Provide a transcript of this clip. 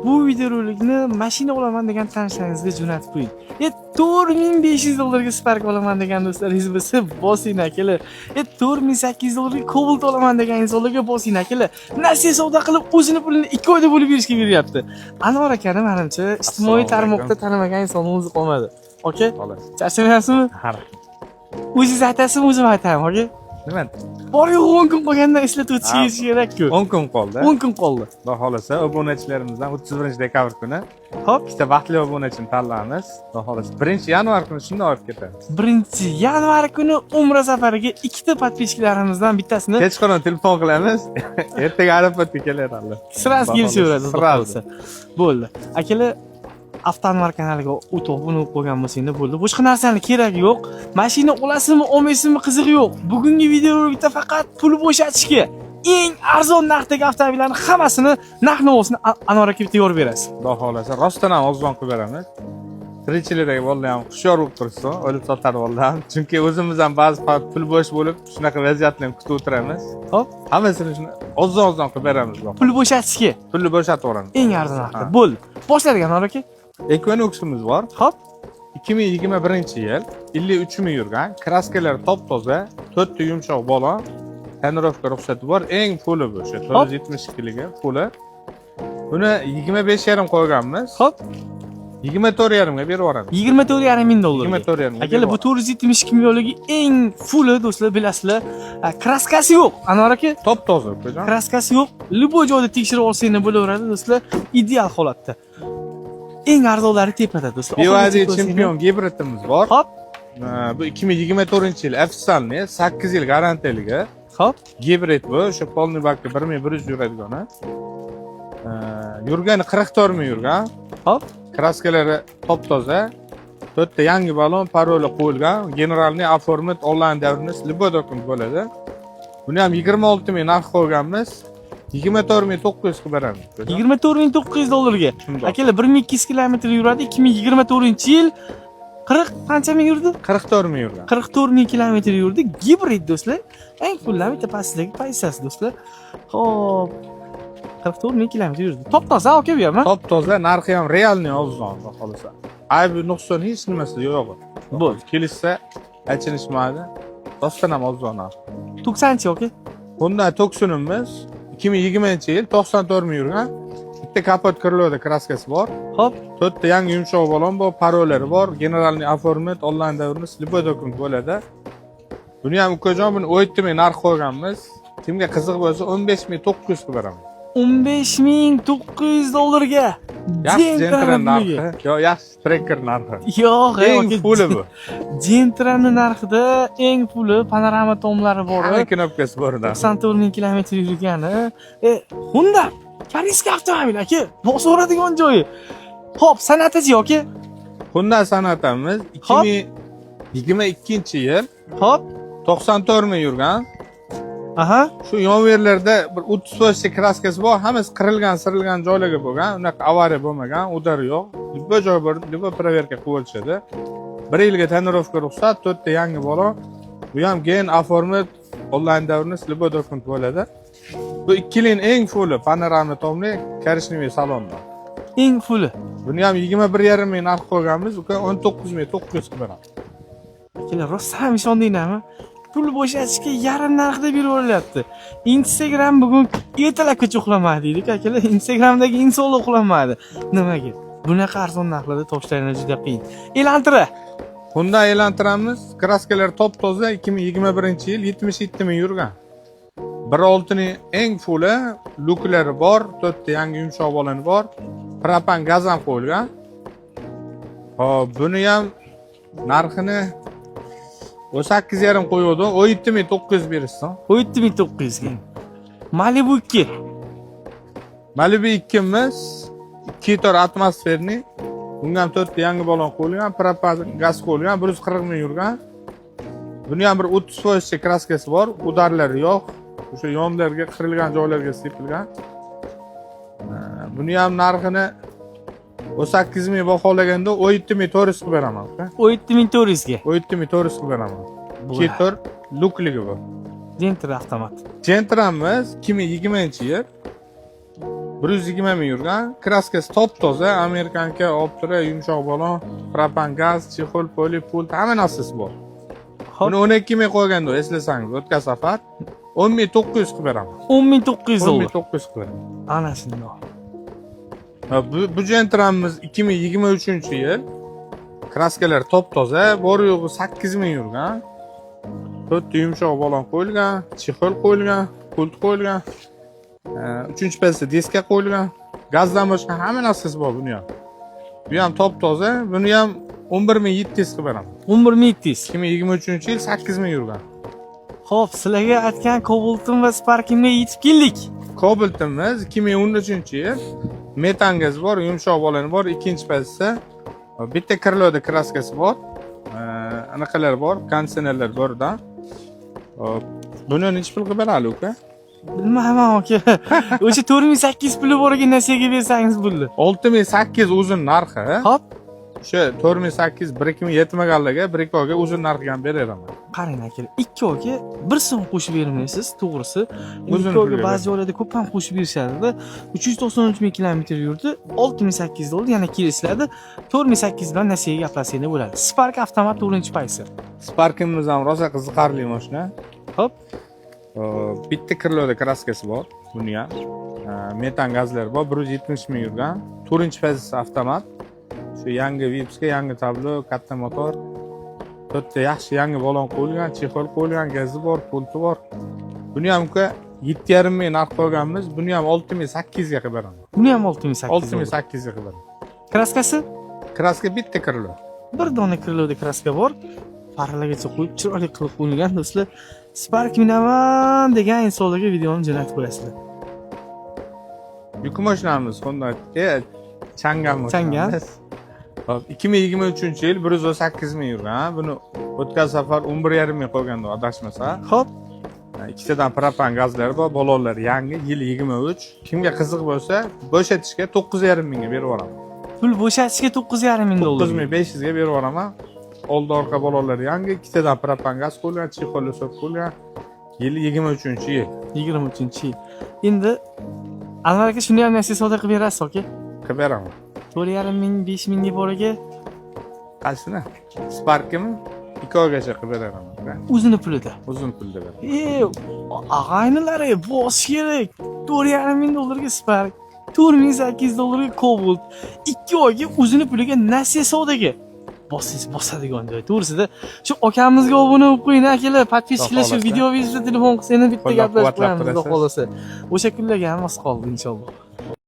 bu videorolikni mashina olaman degan tanishlaringizga jo'natib qo'ying. 4500 dollarga Spark olaman degan do'stlaringiz bo'lsa bosing akalar. 4800 dollarga Cobalt olaman degan insonlarga bosing akalar. Nasiya savdo qilib o'zini pulini 2 oyda bo'lib berishga beryapti. Anvar akani menimcha ijtimoiy tarmoqda tanimagan inson o'zi qolmadi. Okey? Charchamayapsizmi? Ha. O'zingiz aytasizmi, o'zim aytaman, okey? Nima? Bor-yo'q 10 kun qolgandan eslatib o'tishingiz kerak-ku. 10 kun qoldi. 10 kun qoldi. Xudo xolasa, obunachilarimizdan 31-dekabr kuni Xo'p, ikkita baxtli obunachini tanlaymiz. Xudo xolasa, 1-yanvar kuni shunday olib ketamiz. 1-yanvar kuni Umra safariga ikkita podpishchilarimizdan bittasini Kechqurun telefon qilamiz. Ertaga aeroportga keladi. sirasi kelishaveradi. Sirasi. Bo'ldi. Akalar Avtoanvar kanaliga o'tib buni qo'ygan bo'lsangiz bo'ldi. Boshqa narsani kerak yo'q. Mashina olasizmi, olmaysizmi qiziq yo'q. Bugungi videorolikda faqat pul bo'shatishga eng arzon narxdagi avtomobillarning hammasini narx-navosini Anvar aka bitta yorib berasiz. Xudo xolasa, rostdan ham arzon qilib beramiz. Tirikchilikdagi bolalar ham hushyor bo'lib tursin, o'lib sotadi bolalar. Chunki o'zimiz ham ba'zi pul bo'sh bo'lib, shunaqa vaziyatni kutib o'tiramiz. Xo'p, Hammasini shuni arzon qilib beramiz. pul bo'shatishga Pulni bo'shatib yuboramiz. eng arzon narxda. Bo'ldi. Boshladik Anvar aka. Equinox'imiz bor. Xo'p, 2021-yil 53 ming yurgan, kraskalari top-toza, 4 ta yumshoq balon, tonirovka ruxsati bor. Eng fuli bu, o'sha 472 ligi fuli. Buni 25,5 qo'yganmiz. xo'p. 24,5 ga berib yuboramiz. 24,5 ming dollar. 24,5 ga. Akalar bu 472 millionligi eng fuli do'stlar, bilasizlar. Kraskasi yo'q. Anvar aka, Top-toza, ko'rjon. kraskasi yo'q. Любой joyda tekshirib olsangiz bo'laveradi do'stlar. Ideal holatda. Eng arzonlari tepada do'stlar. BYD chempion gibridimiz bor. Hop, Bu 2024-yil ofitsialniy 8 yil garantiyaligi. hop. Gibrid bu, o'sha polniy bakda 1100 yuradigani. Yurgani 44 ming yurgan. Hop. Kraskalari top-toza. 4 ta yangi balon, paroli qo'yilgan. Generalniy оформить onlayn davrimiz любой dokument bo'ladi. Buni ham 26 ming narx qo'yganmiz. 24,900 qilib beramiz. 24,900 dollarga. Shundoq. Akalar 1200 kilometr yuradi. 2024-yil 40 qancha ming yurdi? 44 ming yurgan. 44 ming kilometr yurdi. Gibrid do'stlar. Eng pullar bitta pastdagi pozitsiyasi do'stlar. Xo'p. 44 ming kilometr yurdi. Top-toza aka bu ham. Top-toza, narxi ham realniy arzon, xudo xolasa. Aybi nuqson hech nimasi yo'q. Bo'ldi. Kelishsa, achinishmaydi. Rostdan ham arzon narx. 90chi aka. Bunda Tucson'imiz 2020-yil 94 ming yurgan. Bitta kapot krылоda kraskasi bor. Hop. 4 ta yangi yumshoq balon bor, parolari bor. Generalniy оформить onlayn davrimiz любой dokument bo'ladi. Buni ham ukajon buni 17 ming narx qo'yganmiz. Kimga qiziq bo'lsa 15,900 qilib beramiz. 15,900 dollarga. Yaxshi Gentra narxi. Yo, yaxshi Tracker narxi. Yo'q, Eng puli bu. Gentrani narxida eng puli panorama tomlari bor. Hamma knopkasi bor edi. 94 ming kilometr yurgani. Honda koreyskiy avtomobil aka. Bosoradigan joyi. Xo'p, san'atichi aka. Honda san'atimiz 2022-yil Xo'p. 94 ming yurgan. Aha. Shu yonverlarda bir 30% kraskasi bor, hammasi qirilgan, sirilgan joylarga bo'lgan. Unaqa avariya bo'lmagan, udar yo'q. Любой joy bor, любой проверка qilib o'tishadi. 1 yilga tonirovka ruxsat, 4 ta yangi balon. Bu ham gen оформить onlayn davrimiz любой dokument bo'ladi. Bu 2 yilning eng fuli panorama tomli korishniy salonda. Eng fuli. Buni ham 21,5 ming narx qo'yganmiz, uka 19,900 qilib beramiz. Akalar, rostdan ishondinglarmi? Pul bo'shatishga yarim narxda beraverayapti. Instagram bugun ertalabgacha uxlamadi dedik akalar. Instagramdagi insonlar uxlamadi. Nimaga? Bunaqa arzon narxlarda toshlarini juda qiyin. Elantira. Bunda e'lantiramiz. Kraskalar top-toza 2021-yil 77 ming yurgan. 1.6 ning eng fuli, luklari bor, 4 ta yangi yumshoq baloni bor. Propan gaz ham qo'yilgan. Hop, buni ham narxini 8,5 qo'yuvdi, 17,900 berishsin. 17,900 ga. Malibu 2. Malibu 2 imiz 2 litre atmosferniy. Bunga ham 4 ta yangi balon qo'yilgan, propan gaz qo'yilgan, 140 ming yurgan. Buni ham bir 30% kraskasi bor, udarlari yo'q. O'sha yonlarga qirilgan joylarga sepilgan. Buni ham narxini 18 ming baholaganda 17 ming 400 qilib beraman. 17,400 ga. 17 ming 400 qilib beraman. 2 tur lukligi bu. Gentra avtomat. Gentramiz 2020-yil 120 ming yurgan. Kraskasi top toza, Amerikanka optira, yumshoq balon, propan gaz, chexol, poli, pult, hamma narsasi bor. Hop. Buni 12 ming qo'yganda eslasangiz, o'tgan safar 10.900 qilib beraman. 10.900 dollar. 10.900 qilib beraman. Ana shundoq. Bu Gentra'miz 2023-yil. Kraskalar top toza, bor yo'g'i 8 ming yurgan. 4 yumshoq balon qo'yilgan, chexol qo'yilgan, pult qo'yilgan. 3-pasda diska qo'yilgan. Gazdan boshqa hamma narsasi bor buni ham. Bu ham top toza, buni ham 11.700 qilib beraman. 11.700. 2023-yil 8 ming yurgan. Xo'p, sizlarga aytgan Cobalt'im va Spark'imga yetib keldik. Cobalt'imiz 2013-yil. Metan gaz bor, yumshoq balon bor, ikkinchi pasda bitta krloda kraskasi bor. Anaqalar bor, konditsionerlar borda. Buni necha pul qilib beradi uka? Bilmayman aka. O'sha 4800 puli boriga nasiyaga bersangiz bo'ldi. 6800 uzun narxi. Hop, O'sha 4800 1-2 yetmaganlarga 1-2 oyga uzun narxga ham beraman. qarang aka, 2 oyga 1 so'm qo'shib bermaysiz, to'g'risi. Uzun 2 oyga pulga ba'zi joylarda ko'p ham qo'shib berishadi. 393 ming kilometr yurdi, 6800 dollar, yana kelishlarda 4800 bilan nasiyaga gaplashsanglar bo'ladi. Spark avtomat 4-paysi. Sparkimiz ham rosa qiziqarli mashina. Hop, Bitta krloda kraskasi bor, buni ham. Metan gazlar bor, 170 ming yurgan. 4-pasda avtomat. Shu yangi Vipsga yangi tablo, katta motor. 4 ta yaxshi yangi balon qo'yilgan, chexol qo'yilgan, gazi bor, pulti bor. Buni ham 7,5 ming narx qo'yganmiz, buni ham 6800 ga qilib beraman. buni ham 6800. 6800 ga qilib beraman. Kraskasi? Kraska bitta krilo. Bir dona krloda kraska bor. Farlargacha qo'yib chiroyli qilib qo'yilgan do'stlar. Spark minaman degan insonlarga videoni jo'natib qo'yasizlar. Yuk mashinamiz Honda Chang'an Chang'an. mashinamiz. Hop, 2023-yil 118 ming yurgan. Buni o'tgan safar 11,5 ming qo'yganda adashmasa. Hop, Ikkitadan propan gazlari bor, balonlar yangi, yil 23. Kimga qiziq bo'lsa, bo'shatishga 9,5 mingga berib yuboraman. pul bo'shatishga 9,5 ming dollar. 9500 ga berib yuboraman. Oldi orqa balonlar yangi, ikkitadan propan gaz qo'yilgan, chexol so'p qo'yilgan. Yil 23-yil. 23-yil. Endi Anvar aka shuni ham nasiya savdo qilib berasiz aka. Qilib beraman. 4,5 ming, 5 mingga boriga Qaysini? Spark'imi 2 oygacha qilib beraman. o'zini pulida. Uzun pulda beraman. Ag'aynilari bosish kerak. 4,5 ming dollarga Spark, 4800 dollarga Cobalt, 2 oyga o'zini puliga nasiya savdoga. Bosingiz bosadigan joy. To'g'risida shu akamizga obuna bo'lib qo'ying akalar, podpiskalash, video telefon qilsangiz bitta gaplashib qo'yamiz xudo xolasa. O'sha kunlarga hammasi qoldi inshaalloh.